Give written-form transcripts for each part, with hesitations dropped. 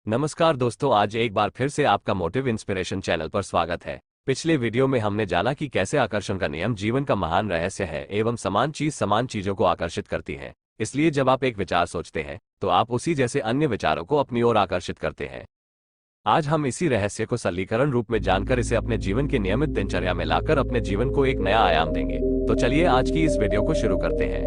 नमस्कार दोस्तों, आज एक बार फिर से आपका मोटिव इंस्पिरेशन चैनल पर स्वागत है। पिछले वीडियो में हमने जाना कि कैसे आकर्षण का नियम जीवन का महान रहस्य है एवं समान चीजों को आकर्षित करती है। इसलिए जब आप एक विचार सोचते हैं तो आप उसी जैसे अन्य विचारों को अपनी ओर आकर्षित करते हैं। आज हम इसी रहस्य को सरलीकरण रूप में जानकर इसे अपने जीवन के नियमित दिनचर्या में लाकर अपने जीवन को एक नया आयाम देंगे। तो चलिए आज की इस वीडियो को शुरू करते हैं।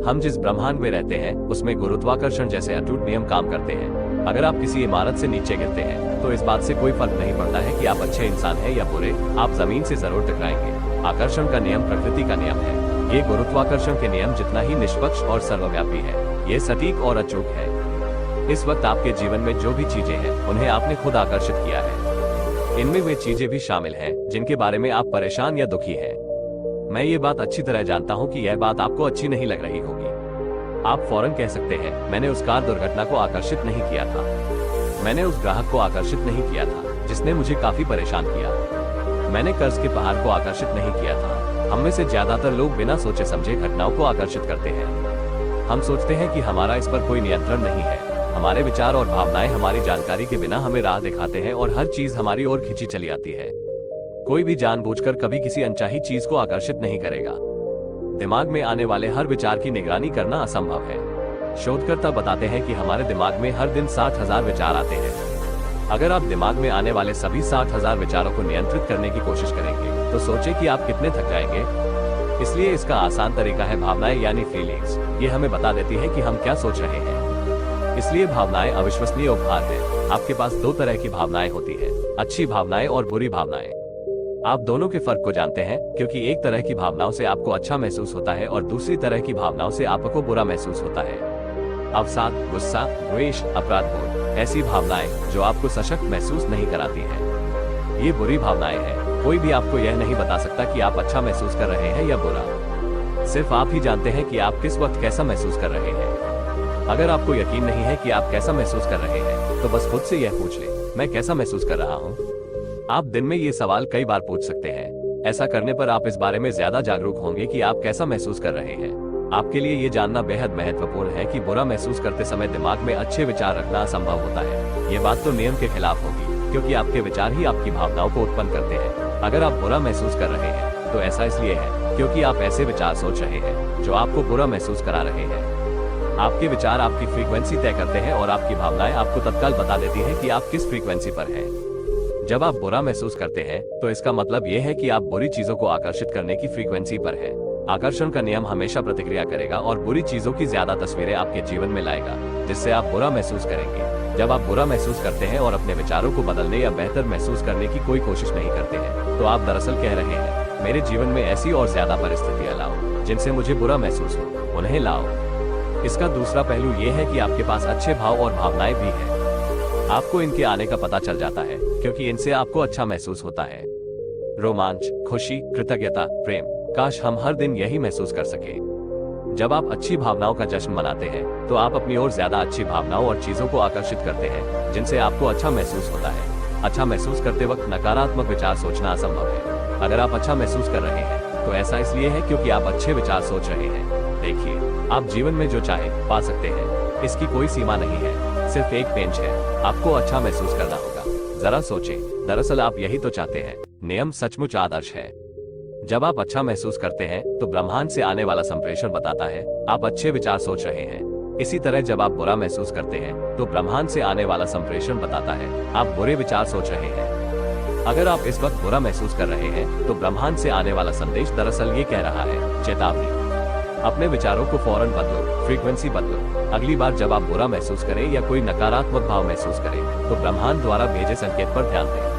हम जिस ब्रह्मांड में रहते हैं उसमें गुरुत्वाकर्षण जैसे अटूट नियम काम करते हैं। अगर आप किसी इमारत से नीचे गिरते हैं तो इस बात से कोई फर्क नहीं पड़ता है कि आप अच्छे इंसान हैं या बुरे, आप जमीन से जरूर टकराएंगे। आकर्षण का नियम प्रकृति का नियम है। ये गुरुत्वाकर्षण के नियम जितना ही निष्पक्ष और सर्वव्यापी है, ये सटीक और अचूक है। इस वक्त आपके जीवन में जो भी चीजें हैं उन्हें आपने खुद आकर्षित किया है। इनमें वे चीजें भी शामिल हैं जिनके बारे में आप परेशान या दुखी हैं। मैं ये बात अच्छी तरह जानता हूँ कि यह बात आपको अच्छी नहीं लग रही होगी। आप फौरन कह सकते हैं, मैंने उस कार दुर्घटना को आकर्षित नहीं किया था, मैंने उस ग्राहक को आकर्षित नहीं किया था जिसने मुझे काफी परेशान किया, मैंने कर्ज के पहाड़ को आकर्षित नहीं किया था। हम में से ज्यादातर लोग बिना सोचे समझे घटनाओं को आकर्षित करते हैं। हम सोचते हैं कि हमारा इस पर कोई नियंत्रण नहीं है। हमारे विचार और भावनाएं हमारी जानकारी के बिना हमें राह दिखाते हैं और हर चीज हमारी ओर खींची चली आती है। कोई भी जानबूझकर कभी किसी अनचाही चीज को आकर्षित नहीं करेगा। दिमाग में आने वाले हर विचार की निगरानी करना असंभव है। शोधकर्ता बताते हैं कि हमारे दिमाग में हर दिन 60,000 विचार आते हैं। अगर आप दिमाग में आने वाले सभी 60,000 विचारों को नियंत्रित करने की कोशिश करेंगे तो सोचें कि आप कितने थक जाएंगे। इसलिए इसका आसान तरीका है भावनाएं यानी फीलिंग्स। ये हमें बता देती है कि हम क्या सोच रहे हैं। इसलिए भावनाएं अविश्वसनीय उपहार है। आपके पास दो तरह की भावनाएं होती है, अच्छी भावनाएं और बुरी भावनाएं। आप दोनों के फर्क को जानते हैं क्योंकि एक तरह की भावनाओं से आपको अच्छा महसूस होता है और दूसरी तरह की भावनाओं से आपको बुरा महसूस होता है। अवसाद, गुस्सा, द्वेष, अपराध बोध, ऐसी भावनाएं जो आपको सशक्त महसूस नहीं कराती हैं, ये बुरी भावनाएं हैं। कोई भी आपको यह नहीं बता सकता कि आप अच्छा महसूस कर रहे हैं या बुरा। सिर्फ आप ही जानते हैं कि आप किस वक्त कैसा महसूस कर रहे हैं। अगर आपको यकीन नहीं है कि आप कैसा महसूस कर रहे हैं तो बस खुद से यह पूछ लें, मैं कैसा महसूस कर रहा हूँ। आप दिन में ये सवाल कई बार पूछ सकते हैं। ऐसा करने पर आप इस बारे में ज्यादा जागरूक होंगे कि आप कैसा महसूस कर रहे हैं। आपके लिए ये जानना बेहद महत्वपूर्ण है कि बुरा महसूस करते समय दिमाग में अच्छे विचार रखना असंभव होता है। ये बात तो नियम के खिलाफ होगी क्योंकि आपके विचार ही आपकी भावनाओं को उत्पन्न करते हैं। अगर आप बुरा महसूस कर रहे हैं तो ऐसा इसलिए है क्योंकि आप ऐसे विचार सोच रहे हैं जो आपको बुरा महसूस करा रहे हैं। आपके विचार आपकी फ्रीक्वेंसी तय करते हैं और आपकी भावनाएं आपको तत्काल बता देती है कि आप किस फ्रीक्वेंसी पर हैं। जब आप बुरा महसूस करते हैं तो इसका मतलब यह है कि आप बुरी चीजों को आकर्षित करने की फ्रीक्वेंसी पर हैं। आकर्षण का नियम हमेशा प्रतिक्रिया करेगा और बुरी चीजों की ज्यादा तस्वीरें आपके जीवन में लाएगा जिससे आप बुरा महसूस करेंगे। जब आप बुरा महसूस करते हैं और अपने विचारों को बदलने या बेहतर महसूस करने की कोई कोशिश नहीं करते हैं तो आप दरअसल कह रहे हैं, मेरे जीवन में ऐसी और ज्यादा परिस्थितियां लाओ जिनसे मुझे बुरा महसूस हो, उन्हें लाओ। इसका दूसरा पहलू यह है कि आपके पास अच्छे भाव और भावनाएं भी हैं। आपको इनके आने का पता चल जाता है क्योंकि इनसे आपको अच्छा महसूस होता है। रोमांच, खुशी, कृतज्ञता, प्रेम, काश हम हर दिन यही महसूस कर सके। जब आप अच्छी भावनाओं का जश्न मनाते हैं तो आप अपनी ओर ज्यादा अच्छी भावनाओं और चीजों को आकर्षित करते हैं जिनसे आपको अच्छा महसूस होता है। अच्छा महसूस करते वक्त नकारात्मक विचार सोचना असंभव है। अगर आप अच्छा महसूस कर रहे हैं तो ऐसा इसलिए है क्योंकि आप अच्छे विचार सोच रहे हैं। देखिए, आप जीवन में जो चाहे पा सकते हैं। इसकी कोई सीमा नहीं है, सिर्फ एक पेंच है। आपको अच्छा महसूस करना होगा। जरा सोचें, दरअसल आप यही तो चाहते हैं। नियम सचमुच आदर्श है। जब आप अच्छा महसूस करते हैं तो ब्रह्मांड से आने वाला संप्रेषण बताता है आप अच्छे विचार सोच रहे हैं। इसी तरह जब आप बुरा महसूस करते हैं तो ब्रह्मांड से आने वाला संप्रेषण बताता है आप बुरे विचार सोच रहे हैं। अगर आप इस वक्त बुरा महसूस कर रहे हैं तो ब्रह्मांड से आने वाला संदेश दरअसल ये कह रहा है, चेतावनी। अपने विचारों को फौरन बदलो, फ्रीक्वेंसी बदलो। अगली बार जब आप बुरा महसूस करें या कोई नकारात्मक भाव महसूस करें तो ब्रह्मांड द्वारा भेजे संकेत पर ध्यान दें।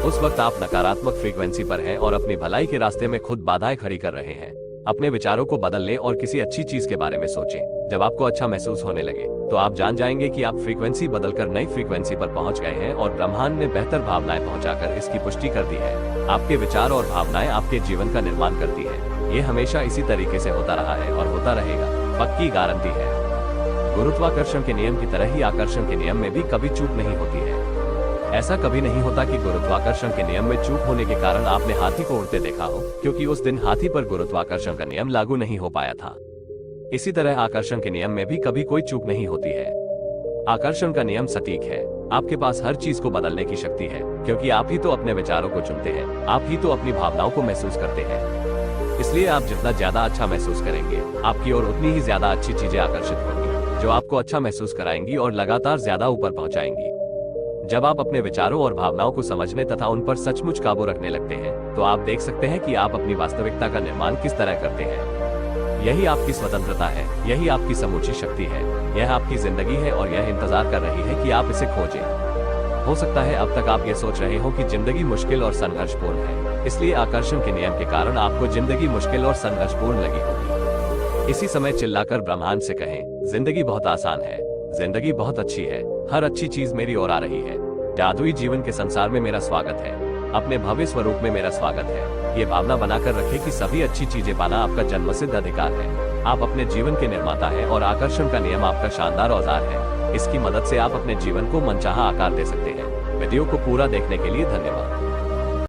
उस वक्त आप नकारात्मक फ्रीक्वेंसी पर हैं और अपनी भलाई के रास्ते में खुद बाधाएं खड़ी कर रहे हैं। अपने विचारों को बदल लें और किसी अच्छी चीज के बारे में सोचें। जब आपको अच्छा महसूस होने लगे तो आप जान जाएंगे कि आप फ्रीक्वेंसी बदलकर नई फ्रीक्वेंसी पर पहुंच गए हैं और ब्रह्मांड ने बेहतर भावनाएं पहुंचाकर इसकी पुष्टि कर दी है। आपके विचार और भावनाएं आपके जीवन का निर्माण करती है। ये हमेशा इसी तरीके से होता रहा है और होता रहेगा, पक्की गारंटी है। गुरुत्वाकर्षण के नियम की तरह ही आकर्षण के नियम में भी कभी चूक नहीं होती है। ऐसा कभी नहीं होता कि गुरुत्वाकर्षण के नियम में चूक होने के कारण आपने हाथी को उड़ते देखा हो, क्योंकि उस दिन हाथी पर गुरुत्वाकर्षण का नियम लागू नहीं हो पाया था। इसी तरह आकर्षण के नियम में भी कभी कोई चूक नहीं होती है। आकर्षण का नियम सटीक है। आपके पास हर चीज को बदलने की शक्ति है, क्योंकि आप ही तो अपने विचारों को चुनते हैं, आप ही तो अपनी भावनाओं को महसूस करते हैं। इसलिए आप जितना ज्यादा अच्छा महसूस करेंगे, आपकी ओर उतनी ही ज्यादा अच्छी चीजें आकर्षित होंगी, जो आपको अच्छा महसूस कराएंगी और लगातार ज्यादा ऊपर पहुंचाएंगी। जब आप अपने विचारों और भावनाओं को समझने तथा उन पर सचमुच काबू रखने लगते हैं, तो आप देख सकते हैं कि आप अपनी वास्तविकता का निर्माण किस तरह करते हैं। यही आपकी स्वतंत्रता है, यही आपकी समूची शक्ति है, यह आपकी जिंदगी है और यह इंतजार कर रही है कि आप इसे खोजें। हो सकता है अब तक आप ये सोच रहे हो कि जिंदगी मुश्किल और संघर्षपूर्ण है, इसलिए आकर्षण के नियम के कारण आपको जिंदगी मुश्किल और संघर्षपूर्ण लगी होगी। इसी समय चिल्लाकर ब्रह्मांड से कहें, जिंदगी बहुत आसान है, जिंदगी बहुत अच्छी है, हर अच्छी चीज मेरी ओर आ रही है। जादुई जीवन के संसार में मेरा स्वागत है, अपने भव्य स्वरूप में मेरा स्वागत है। ये भावना बनाकर रखें कि सभी अच्छी चीजें पाना आपका जन्मसिद्ध अधिकार है। आप अपने जीवन के निर्माता हैं और आकर्षण का नियम आपका शानदार औजार है। इसकी मदद से आप अपने जीवन को मनचाहा आकार दे सकते हैं। वीडियो को पूरा देखने के लिए धन्यवाद।